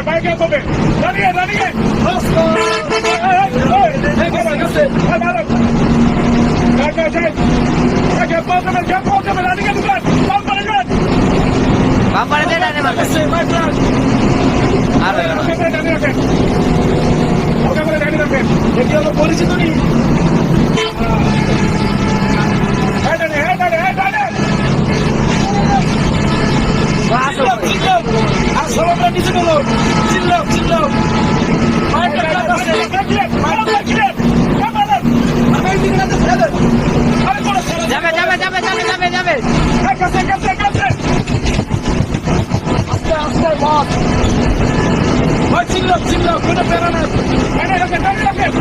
বাইকে হবে দাঁড়িয়ে দাঁড়িয়ে পরিচিত নেই নিচে গেল চিল্লাও চিল্লাও যাবে যাবে যাবে যাবে যাবে যাবে আস্তে আস্তে বস চিল্লাও চিল্লাও কোনো প্রেরণা নেই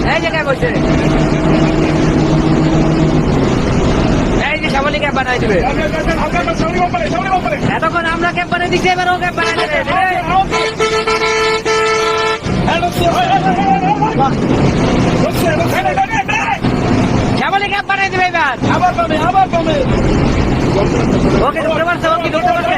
এই জায়গায় বসে এই যে সামনে ক্যাম্প বানাই দেবে এতক্ষণ আমরা ক্যাম্প বানাই দিচ্ছি এবার ও ক্যাম্প বানাই দেবে সামনে ক্যাম্প বানাই দেবে এবার আবার পাবে ওকে ঢুকতে পারছে ওকে ঢুকতে পারছে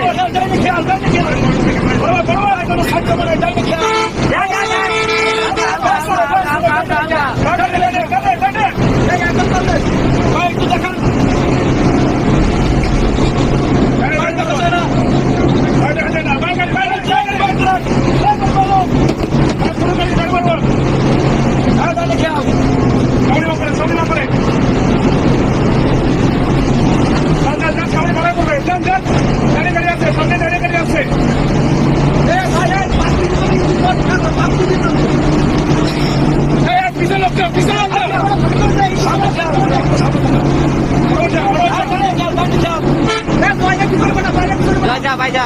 ভাইজা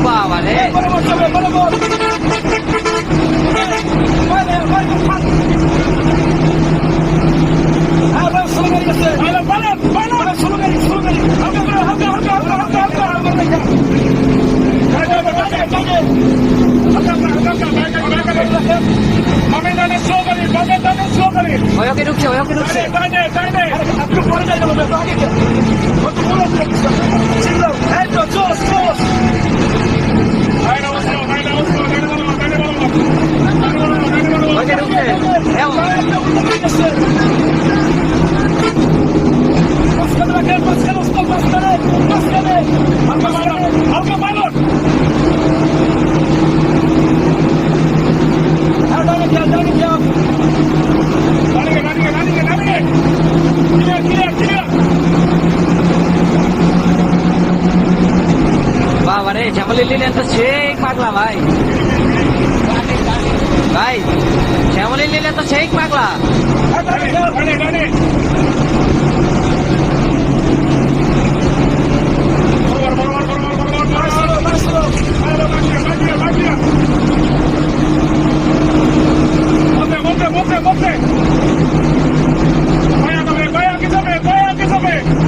বাবা রে ওকে ঢুকছে ওকে ঢুকছে ওকে ঢুকছে বাবা রে শ্যামলী লিলেন তো সেই পাগলা ভাই ভাই শ্যামলী লিলেন তো সেই পাগলা